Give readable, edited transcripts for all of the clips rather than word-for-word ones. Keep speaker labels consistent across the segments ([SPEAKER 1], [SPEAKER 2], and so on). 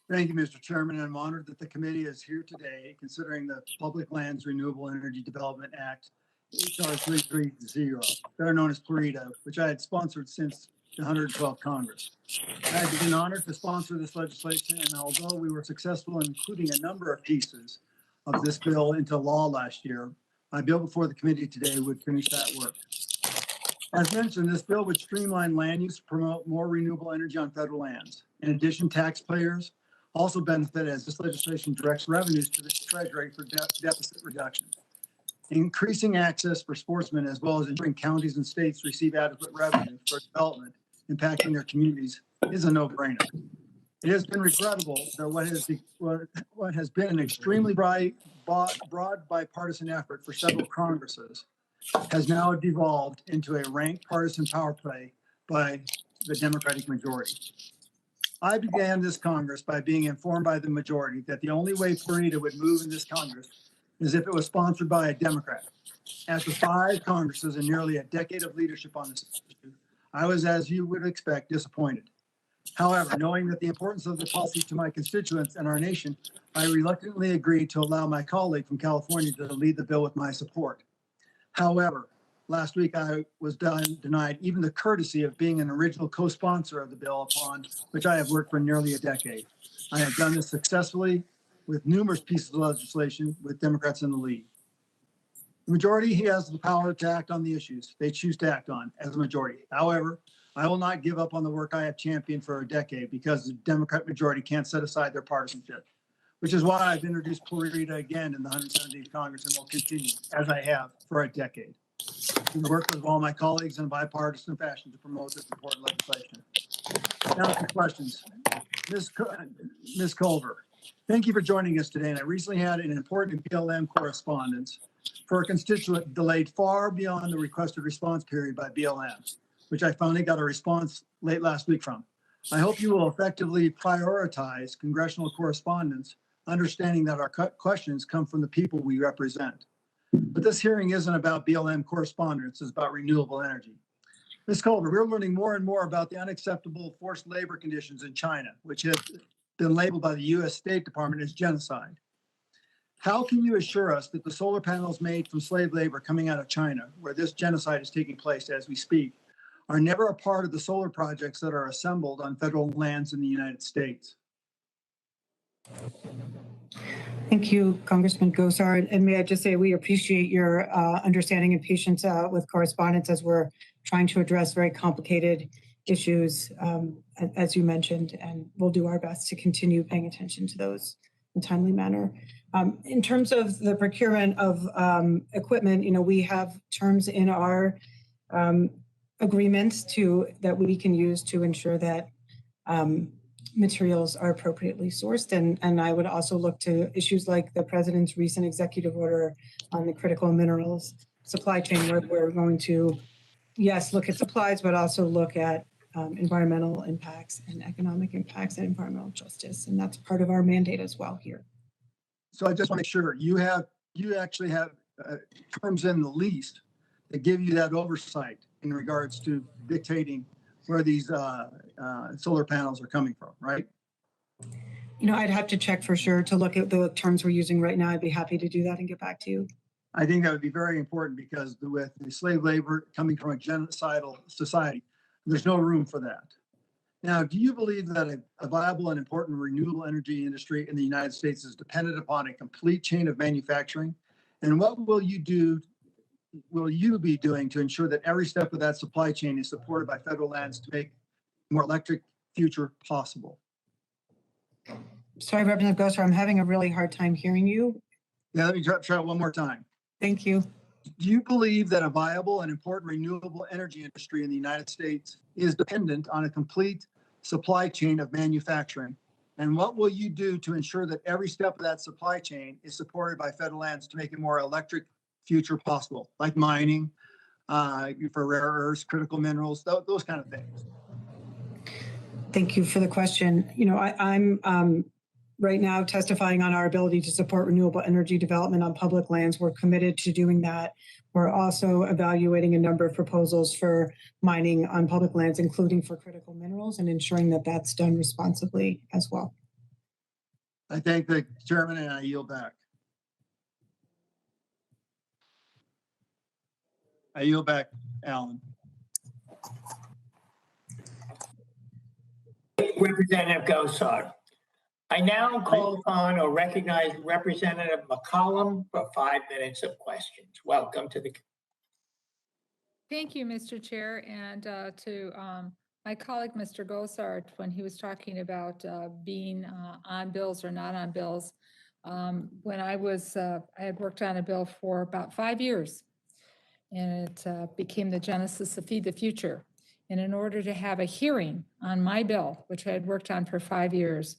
[SPEAKER 1] Thank you, Mr. Chairman. I'm honored that the committee is here today considering the Public Lands Renewable Energy Development Act, HR 330, better known as PLREDA, which I had sponsored since the 112th Congress. I have been honored to sponsor this legislation, and although we were successful in including a number of pieces of this bill into law last year, my bill before the committee today would finish that work. As mentioned, this bill would streamline land use to promote more renewable energy on federal lands. In addition, taxpayers also benefit as this legislation directs revenues to the Treasury for deficit reduction. Increasing access for sportsmen, as well as ensuring counties and states receive adequate revenue for development impacting their communities, is a no-brainer. It has been regrettable that what has been an extremely broad bipartisan effort for several Congresses has now devolved into a rank partisan power play by the Democratic majority. I began this Congress by being informed by the majority that the only way PLREDA would move in this Congress is if it was sponsored by a Democrat. After 5 Congresses and nearly a decade of leadership on this issue, I was, as you would expect, disappointed. However, knowing that the importance of the policy to my constituents and our nation, I reluctantly agreed to allow my colleague from California to lead the bill with my support. However, last week I was denied even the courtesy of being an original co-sponsor of the bill upon which I have worked for nearly a decade. I have done this successfully with numerous pieces of legislation with Democrats in the lead. The majority has the power to act on the issues they choose to act on as a majority. However, I will not give up on the work I have championed for a decade because the Democrat majority can't set aside their partisanship, which is why I've introduced PLREDA again in the 170th Congress and will continue, as I have, for a decade. We work with all my colleagues in a bipartisan fashion to promote this important legislation. Now for questions. Ms. Culver, thank you for joining us today. And I recently had an important BLM correspondence for a constituent delayed far beyond the requested response period by BLM, which I finally got a response late last week from. I hope you will effectively prioritize congressional correspondence, understanding that our questions come from the people we represent. But this hearing isn't about BLM correspondence, it's about renewable energy. Ms. Culver, we're learning more and more about the unacceptable forced labor conditions in China, which have been labeled by the U.S. State Department as genocide. How can you assure us that the solar panels made from slave labor coming out of China, where this genocide is taking place as we speak, are never a part of the solar projects that are assembled on federal lands in the United States?
[SPEAKER 2] Thank you, Congressman Gosar. And may I just say we appreciate your understanding and patience with correspondence as we're trying to address very complicated issues, as you mentioned, and we'll do our best to continue paying attention to those in a timely manner. In terms of the procurement of equipment, we have terms in our agreements that we can use to ensure that materials are appropriately sourced. And I would also look to issues like the president's recent executive order on the critical minerals supply chain, where we're going to, yes, look at supplies, but also look at environmental impacts and economic impacts and environmental justice. And that's part of our mandate as well here.
[SPEAKER 1] So I just want to make sure you actually have terms in the lease that give you that oversight in regards to dictating where these solar panels are coming from, right?
[SPEAKER 2] I'd have to check for sure to look at the terms we're using right now. I'd be happy to do that and get back to you.
[SPEAKER 1] I think that would be very important because with the slave labor coming from a genocidal society, there's no room for that. Now, do you believe that a viable and important renewable energy industry in the United States is dependent upon a complete chain of manufacturing? And what will you be doing to ensure that every step of that supply chain is supported by federal lands to make a more electric future possible?
[SPEAKER 2] Sorry, Representative Gosar, I'm having a really hard time hearing you.
[SPEAKER 1] Yeah, let me try it one more time.
[SPEAKER 2] Thank you.
[SPEAKER 1] Do you believe that a viable and important renewable energy industry in the United States is dependent on a complete supply chain of manufacturing? And what will you do to ensure that every step of that supply chain is supported by federal lands to make a more electric future possible, like mining, for rare earths, critical minerals, those kind of things?
[SPEAKER 2] Thank you for the question. I'm right now testifying on our ability to support renewable energy development on public lands. We're committed to doing that We're also evaluating a number of proposals for mining on public lands, including for critical minerals, and ensuring that that's done responsibly as well.
[SPEAKER 1] I thank the chairman and I yield back. I yield back, Alan.
[SPEAKER 3] Representative Gosar. I now call upon or recognize Representative McCollum for 5 minutes of questions. Welcome to the.
[SPEAKER 4] Thank you, Mr. Chair, and to my colleague, Mr. Gosar, when he was talking about being on bills or not on bills. When I had worked on a bill for about 5 years, and it became the genesis of Feed the Future. And in order to have a hearing on my bill, which I had worked on for 5 years,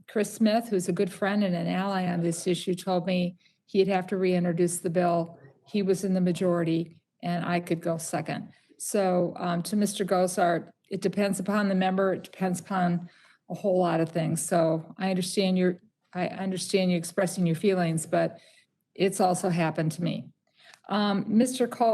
[SPEAKER 4] Chris Smith, who's a good friend and an ally on this issue, told me he'd have to reintroduce the bill. He was in the majority and I could go second. So to Mr. Gosar, it depends upon the member. It depends upon a whole lot of things. So I understand you expressing your feelings, but it's also happened to me. Mr.